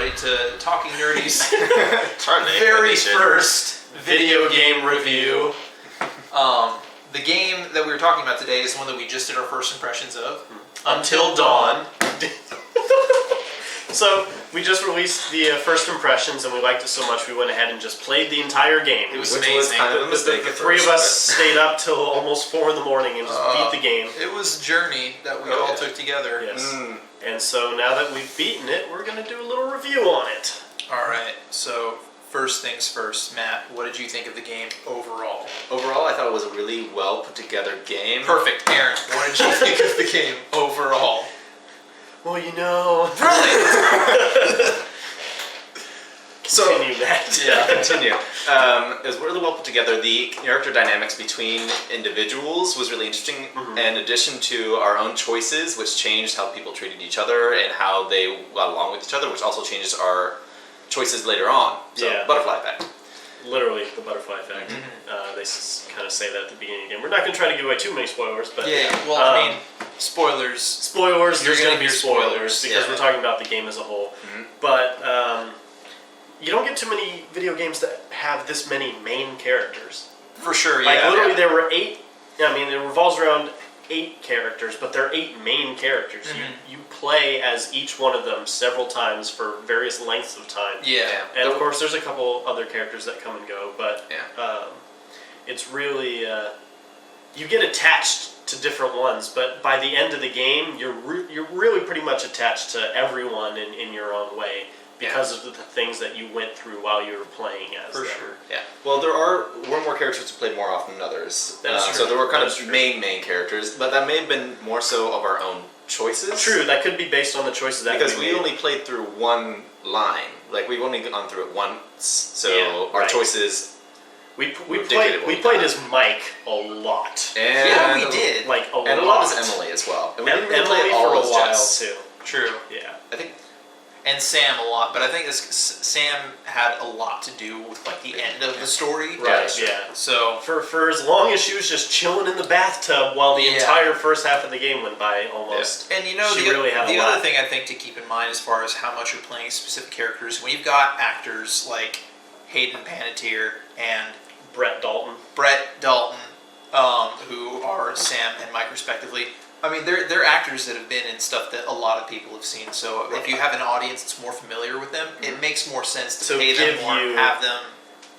everybody, to Talking Nerdy's Hardly. very first video game review. The game that we were talking about today is one that we just did our first impressions of. Until Dawn. So, we just released the first impressions, and we liked it so much we went ahead and just played the entire game. It was Which amazing. was kind of a mistake The at three first, of us stayed up till almost 4 in the morning and just beat the game. It was a journey that we all took together. Yes. And so now that we've beaten it, we're going to do a little review on it. Alright, so first things first. Matt, what did you think of the game overall? Overall, I thought it was a really well put together game. Perfect. Aaron, what did you think of the game overall? Well, you know... Brilliant! So, Continue that. yeah, continue. It was really well put together. The character dynamics between individuals was really interesting. In addition to our own choices, which changed how people treated each other and how they got along with each other, which also changes our choices later on. So, Yeah. butterfly effect. Literally, the butterfly effect. They kind of say that at the beginning of the game. We're not going to try to give away too many spoilers, but... Yeah, well, I mean, spoilers. Spoilers, You're there's gonna going to be hear spoilers spoilers, because yeah. we're talking about the game as a whole. But you don't get too many video games that have this many main characters. For sure, yeah. Like, literally, yeah. there were 8... I mean, it revolves around 8 characters, but there are 8 main characters. You play as each one of them several times for various lengths of time. Yeah. And of course, there's a couple other characters that come and go, but it's really you get attached to different ones. But by the end of the game, you're really pretty much attached to everyone in your own way because of the things that you went through while you were playing as For them. sure. Yeah. Well, there were more characters who played more often than others. That is true. So there were kind That of is true. main characters, but that may have been more so of our own choices. True, that could be based on the choices that Because we we made. only played through one line. Like, we've only gone through it once. So Yeah, our right. choices... We dictated what we played got. as Mike a lot. And Yeah, we did. Like a lot. And a lot as Emily as well. And we didn't really Emily play all for a as while Jess. too. True. Yeah. I think... And Sam a lot, but I think Sam had a lot to do with like the end of the story. Right. sure. Yeah. So For as long as she was just chilling in the bathtub while the Yeah. entire first half of the game went by, almost. And you know, She the, really had a the lot. other thing I think to keep in mind as far as how much you're playing specific characters, when you've got actors like Hayden Panettiere and Brett Dalton. Brett Dalton, who are Sam and Mike respectively, I mean, they're actors that have been in stuff that a lot of people have seen. So if you have an audience that's more familiar with them, it makes more sense to To pay them give more, you- have them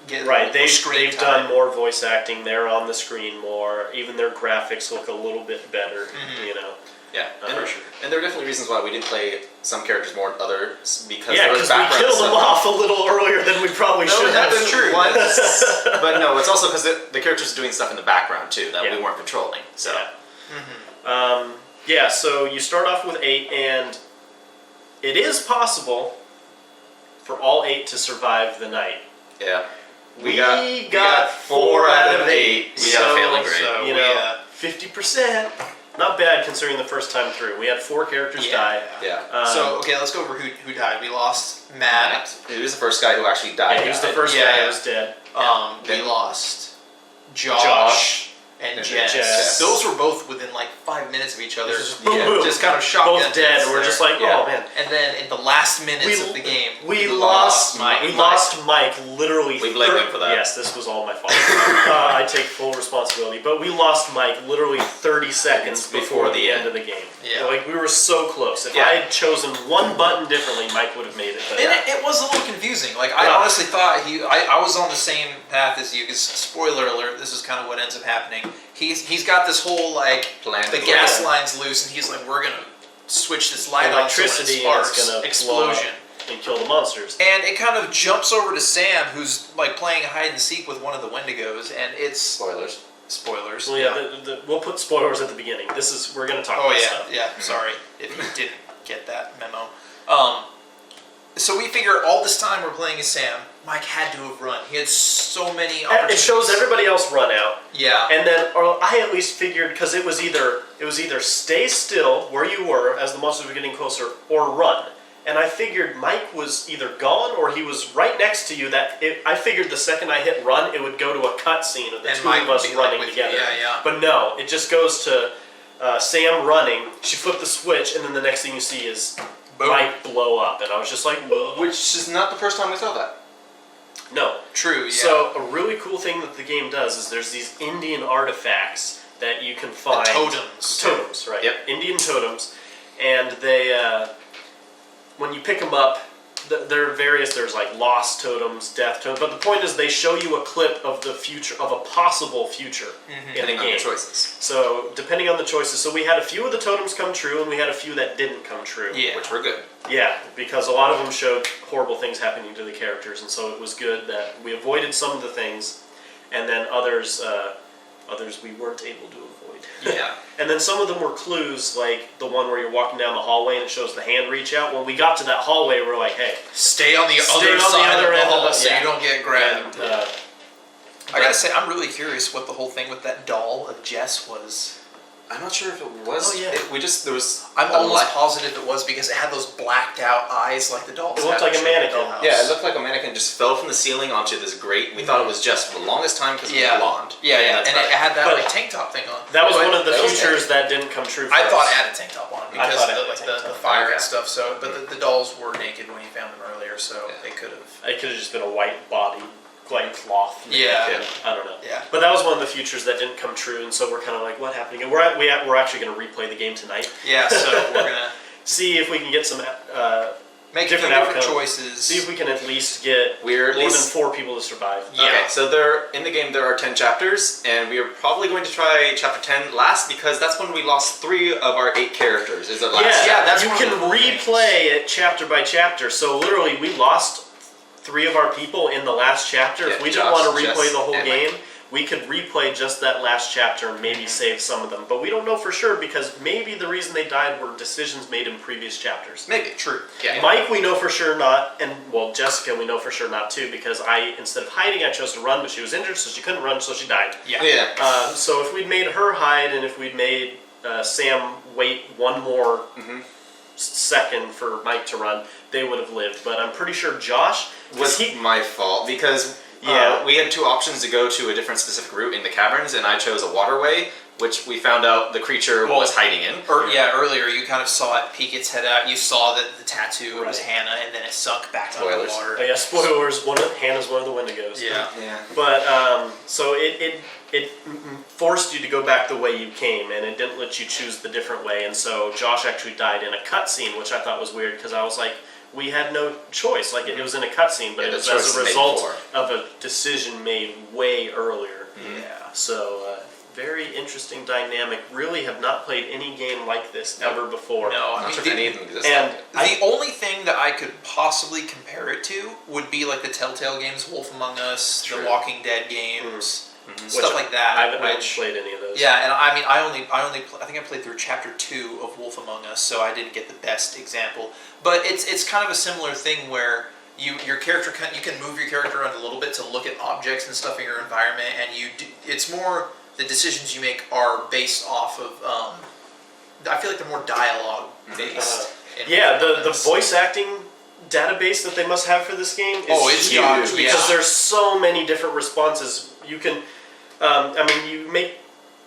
get Right, more they've screen done time. more voice acting. They're on the screen more. Even their graphics look a little bit better. You know. Yeah, For sure. and there are definitely reasons why we didn't play some characters more than others because Yeah, there was because we background killed them stuff. off a little earlier than we probably No, should have. that's true. Once, but no, it's also because the characters are doing stuff in the background too that Yeah. we weren't controlling. So Yeah. So you start off with 8, and it is possible for all 8 to survive the night. yeah, We got 4 out of 8. We got a failing grade. so You we, know, 50%. Not bad considering the first time through. We had 4 characters die. Yeah. So okay, let's go over who died. We lost Matt. He was the first guy who actually died. Yeah, he was the first Yeah, guy yeah. who was dead. We Then- lost Josh, Josh and and Jess. Jess. Those were both within like 5 minutes of each other. It was just boom, boom. Just kind of shotgun Both dead. hits We're there. just like, Yeah. oh man. And then in the last minutes of the game, We lost Mike. We lost Mike literally. We blame him for that. Yes, this was all my fault. I take full responsibility. But we lost Mike literally 30 seconds before the end of the game. Yeah. Like, we were so close. If Yeah. I had chosen one button differently, Mike would have made it. But And it was a little confusing. Like, I honestly thought I was on the same path as you, because, spoiler alert, this is kind of what ends up happening. He's got this whole, like, Plan the to gas blow. line's loose, and he's like, we're going to switch this light on so when it electricity sparks, is going to explosion. and kill the monsters. And it kind of jumps over to Sam, who's, like, playing hide and seek with one of the Wendigos, and it's... Spoilers. Spoilers. Well, yeah, we'll put spoilers at the beginning. We're going to talk Oh about yeah, stuff. yeah. Sorry if you didn't get that memo. So we figure all this time we're playing as Sam. Mike had to have run. He had so many It opportunities. shows everybody else run out. Yeah. And then, or I at least figured, because it was either stay still where you were as the monsters were getting closer, or run. And I figured Mike was either gone or he was right next to you. I figured the second I hit run, it would go to a cutscene of the And two Mike of would us be, like, running with you. together. Yeah, yeah. But no, it just goes to Sam running. She flipped the switch, and then the next thing you see is Boom. might blow up, and I was just like, whoa. Which is not the first time we saw that. No. True, yeah. So a really cool thing that the game does is there's these Indian artifacts that you can find. Totems. Totems, right. Yep. Indian totems. And they, when you pick them up, there are various, there's like lost totems, death totems, but the point is they show you a clip of the future, of a possible future in the Depending on game. the choices. So, depending on the choices. So we had a few of the totems come true, and we had a few that didn't come true. Yeah. Which were good. Yeah, because a lot of them showed horrible things happening to the characters, and so it was good that we avoided some of the things, and then others we weren't able to avoid. Yeah. And then some of them were clues, like the one where you're walking down the hallway and it shows the hand reach out. When we got to that hallway, we're like, hey, Stay on the Stay other on the side other of the end of hall the- so yeah. you don't get grabbed. and, I gotta say, I'm really curious what the whole thing with that doll of Jess was. I'm not sure if it was. Oh, yeah. There was. I'm a almost light- positive it was because it had those blacked out eyes like the dolls. It looked have like a in the mannequin. dollhouse. Yeah, it looked like a mannequin just fell from the ceiling onto this grate. We thought it was Jess for the longest time because it was blonde. Yeah, that's and it had that But- like tank top thing on. that was But one of the that was features that didn't come true for I us. thought it had a tank top on because thought it of had a like tank the top. fire Okay. and stuff. So, but the dolls were naked when you found them earlier, so they could have. It could have just been a white body, like cloth. Yeah. mannequin. I don't know. Yeah. But that was one of the features that didn't come true, and so we're kind of like, what happened again? We're actually going to replay the game tonight. Yeah, so we're gonna See if we can get some make different different outcomes. choices. See if we can at least get We're at more least- than 4 people to survive. Yeah. Okay, so in the game there are 10 chapters, and we are probably going to try chapter 10 last because that's when we lost 3 of our 8 characters. Is the last Yeah, chapter. that's you one of can the cool replay it chapter by chapter. So literally, we lost 3 of our people in the last chapter. Yeah, If we didn't Josh, want to replay Jess, the whole and game, Mike. we could replay just that last chapter and maybe save some of them. But we don't know for sure because maybe the reason they died were decisions made in previous chapters. Maybe. True. Yeah. Mike, we know for sure not, and well, Jessica, we know for sure not too, because instead of hiding, I chose to run, but she was injured, so she couldn't run, so she died. Yeah. Yeah. So if we'd made her hide, and if we'd made Sam wait one more second for Mike to run, they would have lived. But I'm pretty sure Josh Was he. my fault because Yeah. we had 2 options to go to a different specific route in the caverns, and I chose a waterway, which we found out the creature was hiding in. Earlier you kind of saw it peek its head out. You saw that the tattoo was Right. Hannah, and then it sunk back Spoilers. underwater. Oh yeah, spoilers. Hannah's one of the Wendigos. Yeah. Yeah. But so it forced you to go back the way you came, and it didn't let you choose the different way. And so Josh actually died in a cutscene, which I thought was weird because I was like, we had no choice. Like it was in a cutscene, but Yeah, it the was choice as a is made result before. of a decision made way earlier. Yeah. So very interesting dynamic. Really have not played any game like this ever before. No, I I'm not mean, sure if any of them exist. and like the only thing that I could possibly compare it to would be like the Telltale games, Wolf Among Us, True. the Walking Dead games, Which stuff like that. I haven't which, played any of those. yeah, and I mean, I think I played through chapter 2 of Wolf Among Us, so I didn't get the best example. But it's kind of a similar thing where your character you can move your character around a little bit to look at objects and stuff in your environment, and it's more the decisions you make are based off of. I feel like they're more dialogue based. Yeah, the voice acting database that they must have for this game is it's huge huge, because yeah. there's so many different responses. You can,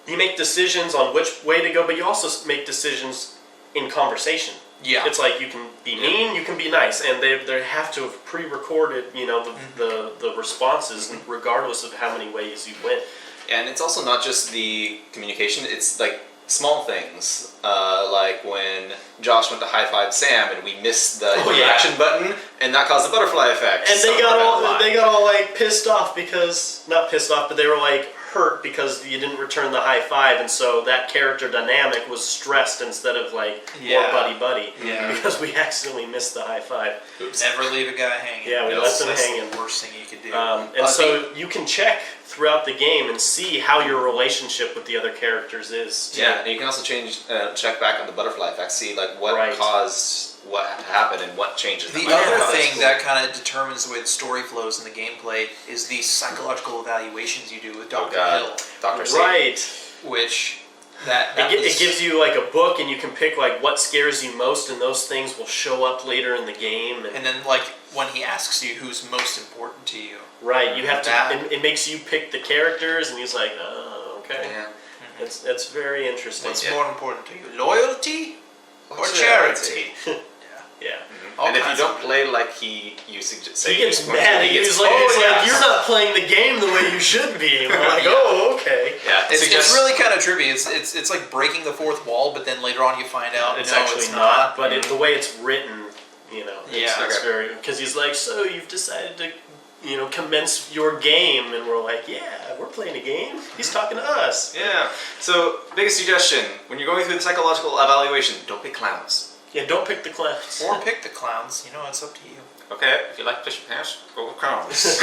you make decisions on which way to go, but you also make decisions in conversation. Yeah. It's like you can be mean, you can be nice, and they have to have pre-recorded, the responses regardless of how many ways you went. And it's also not just the communication, it's like small things. Like when Josh went to high five Sam and we missed the reaction button, and that caused the butterfly effect. And So they we're got all like pissed off because not pissed off, but they were like hurt because you didn't return the high five, and so that character dynamic was stressed instead of like more buddy. Yeah. Because we accidentally missed the high five. Oops. Never leave a guy hanging. Yeah, we left them That's hanging. the worst thing you could do. And so you can check throughout the game and see how your relationship with the other characters is. too. Yeah, and you can also check back on the butterfly effect, see like what Right. caused what happened and what changes. The them. other That's thing cool. that kind of determines the way the story flows in the gameplay is the psychological evaluations you do with Dr. Hill, Dr. Satan. Right. which that It gives you like a book, and you can pick like what scares you most, and those things will show up later in the game. and then like when he asks you who's most important to you. Right, you have That- to. It makes you pick the characters, and he's like, "Oh, okay." Yeah. It's very interesting. What's more important to you, loyalty or charity? Yeah. And if you don't play like you suggest, He gets mad. He's like, you're not playing the game the way you should be. And we're like, oh, okay. Yeah, it's really kind of trippy. It's like breaking the fourth wall, but then later on you find out It's no, actually it's not. But the way it's written, it's okay. very, because he's like, so you've decided to, commence your game, and we're like, yeah, we're playing a game. He's talking to us. Yeah. So, biggest suggestion when you're going through the psychological evaluation, don't pick clowns. Yeah, don't pick the clowns. Or pick the clowns. It's up to you. Okay, if you like fish and hash, go with clowns.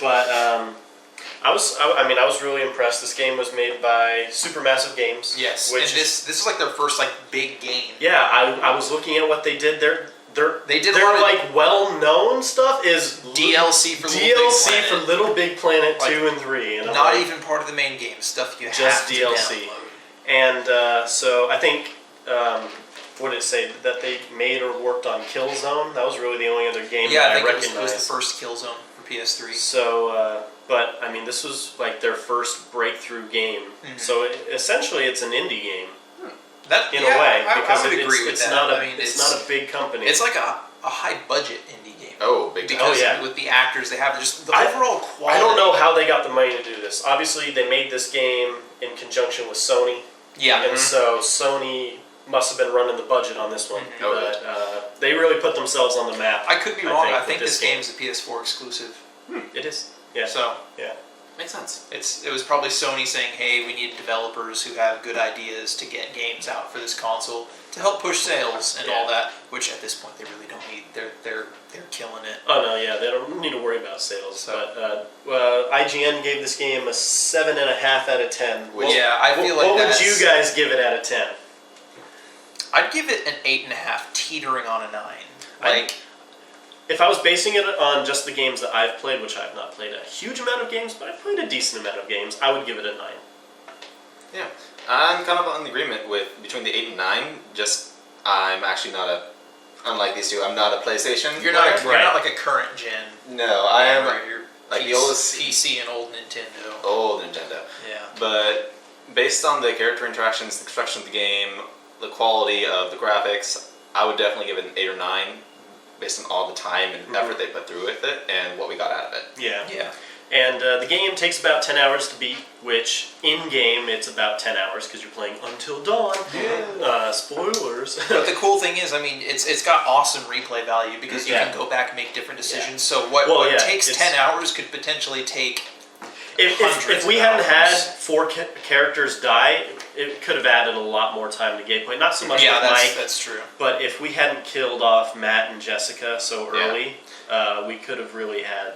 But I was really impressed. This game was made by Supermassive Games. Yes, which and this is like their first like big game. Yeah, I was looking at what they did. They did a their lot of like well-known stuff is DLC for Little Big Planet Like, 2 and 3, and not even part of the main game. Stuff you just have DLC. to download. And so I think what did it say that they made or worked on Killzone? That was really the only other game Yeah, that I think recognized. it was the first Killzone for PS3. So, but I mean, this was like their first breakthrough game. Mhm. So essentially, it's an indie game That in a way because I would agree with it's that. not a I mean, it's not a big company. It's like a high budget indie game. Oh, big time. Because with the actors they have, just the overall quality. I don't know how they got the money to do this. Obviously, they made this game in conjunction with Sony. Yeah. And so Sony must have been running the budget on this one. Mhm. But they really put themselves on the map. I could be wrong. I with think this game's a PS4 exclusive. It is. Yeah. So yeah. Makes sense. it was probably Sony saying, "Hey, we need developers who have good ideas to get games out for this console to help push sales and all that." Which at this point they really don't need. They're killing it. Oh no, yeah, they don't need to worry about sales. So- But IGN gave this game a 7.5 out of 10. Yeah, I feel like what would that's- you guys give it out of 10? I'd give it an 8.5, teetering on a 9. Like, if I was basing it on just the games that I've played, which I've not played a huge amount of games, but I've played a decent amount of games, I would give it a 9. Yeah, I'm kind of in agreement with between the 8 and 9. Just I'm actually not unlike these two. I'm not a PlayStation. You're not player. like a current gen. No, I am You're like the oldest PC and old Nintendo. old Nintendo. Yeah. But based on the character interactions, the construction of the game, the quality of the graphics, I would definitely give it an 8 or 9, based on all the time and effort they put through with it and what we got out of it. Yeah. Yeah. And the game takes about 10 hours to beat, which in-game it's about 10 hours because you're playing Until Dawn. Yeah. Spoilers. But the cool thing is, I mean, it's got awesome replay value because you Yeah. can go back and make different decisions. So what takes 10 hours could potentially take If we hadn't had 4 characters die, it could have added a lot more time to gameplay. Not so much with Mike, that's true. but if we hadn't killed off Matt and Jessica so early, we could have really had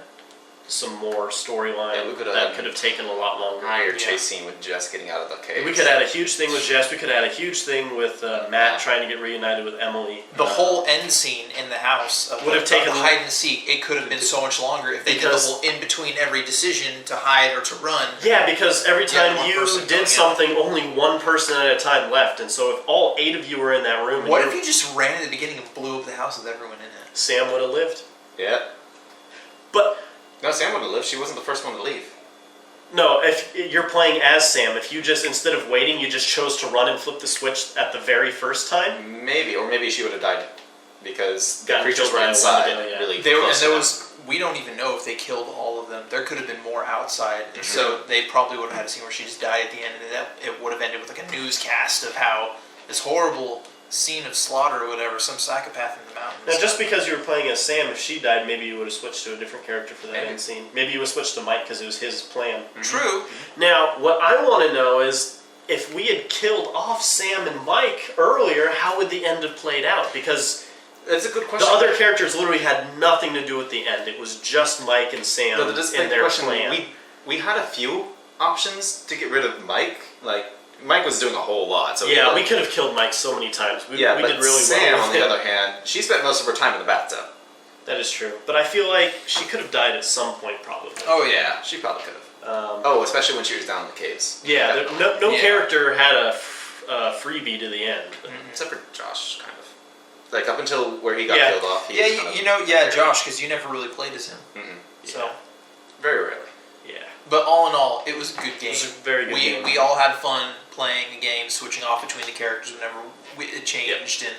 some more storyline that could have taken a lot longer. Higher chase scene with Jess getting out of the cave. We could add a huge thing with Jess. We could add a huge thing with Matt trying to get reunited with Emily. The whole end scene in the house would have taken the hide and seek. It could have been so much longer if they did the whole in between every decision to hide or to run. Yeah, because every time one you person did going something, only one person at a time left, and so if all 8 of you were in that room, What if you just ran at the beginning and blew up the house with everyone in it? Sam would have lived. Yeah. But No, Sam would have lived. She wasn't the first one to leave. no, if you're playing as Sam, if you just instead of waiting, you just chose to run and flip the switch at the very first time. Maybe, or maybe she would have died because the Got creatures killed were by a inside. Wendigo, yeah. Really There, and close to there them. was. We don't even know if they killed all of them. There could have been more outside, so they probably would have had a scene where she just died at the end, and it would have ended with like a newscast of how this horrible scene of slaughter or whatever, some psychopath in the mountains. Now, just because you were playing as Sam, if she died, maybe you would have switched to a different character for that end scene. Maybe you would have switched to Mike because it was his plan. True. Now, what I want to know is if we had killed off Sam and Mike earlier, how would the end have played out? Because That's a good the question. other characters literally had nothing to do with the end. It was just Mike and Sam No, that does in beg the their question. plan. We had a few options to get rid of Mike. Like Mike was doing a whole lot. So Yeah, we could have killed Mike so many times. We but did really Sam, well on with the him. other hand, she spent most of her time in the bathtub. That is true. But I feel like she could have died at some point, probably. Oh yeah. She probably could have. Especially when she was down in the caves. Yeah, no Yeah. character had a freebie to the end. Except for Josh, kind of. Like up until where he got Yeah. killed off. He Yeah, was kind of you know, Josh, because you never really played as him. So, very rarely. Yeah. but all in all, it was a good game. It was a very good game. We all had fun playing the game, switching off between the characters whenever it changed, and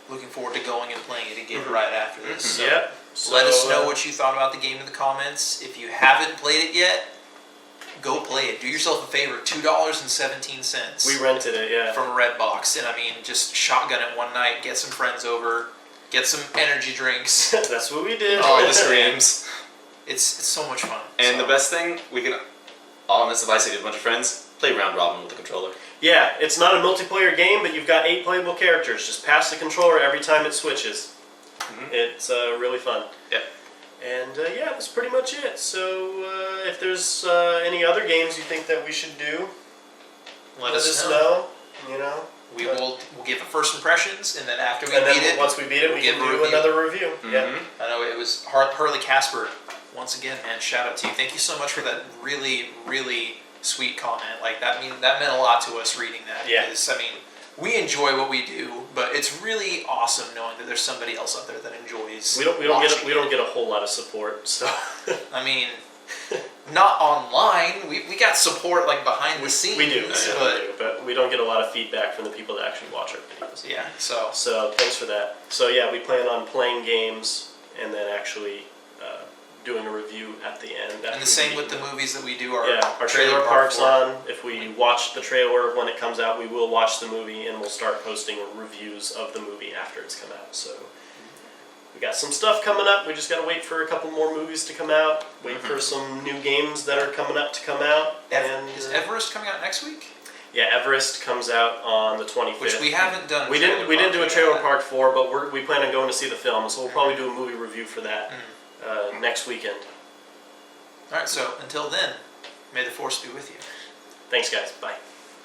looking forward to going and playing it again right after this. So Yep. let us So, know what you thought about the game in the comments. If you haven't played it yet, go play it. Do yourself a favor. $2.17. we rented it, yeah. From a Redbox, and I mean, just shotgun it one night. Get some friends over. Get some energy drinks. That's what we did. Oh, the screams. It's so much fun. And so. the best thing, we can, all on this device, I did a bunch of friends, play round robin with the controller. Yeah, it's not a multiplayer game, but you've got 8 playable characters. Just pass the controller every time it switches. It's really fun. Yep. And yeah, that's pretty much it. So if there's any other games you think that we should do, Let us know. You know, We'll give first impressions, and then after we and beat then it, once we beat it, we we'll can give a do review. another review. Yeah. I know it was Hurley Casper. Once again, man, shout out to you. Thank you so much for that really, really sweet comment. Like that meant a lot to us reading that. Yeah. Because, I mean, we enjoy what we do, but it's really awesome knowing that there's somebody else out there that enjoys. We don't get a whole lot of support. So I mean, not online. We got support like behind the scenes. we do, but but we don't get a lot of feedback from the people that actually watch our videos. yeah. So So thanks for that. So yeah, we plan on playing games and then actually doing a review at the end. and the same with the movies that we do. Our trailer park's on. If we watch the trailer when it comes out, we will watch the movie and we'll start posting reviews of the movie after it's come out. So we got some stuff coming up. We just got to wait for a couple more movies to come out. Wait for some new games that are coming up to come out. And Is Everest coming out next week? yeah, Everest comes out on the 25th. Which we haven't done. We didn't do a trailer park for, but we plan on going to see the film, so we'll probably do a movie review for that next weekend. All right. So until then, may the force be with you. Thanks, guys. Bye.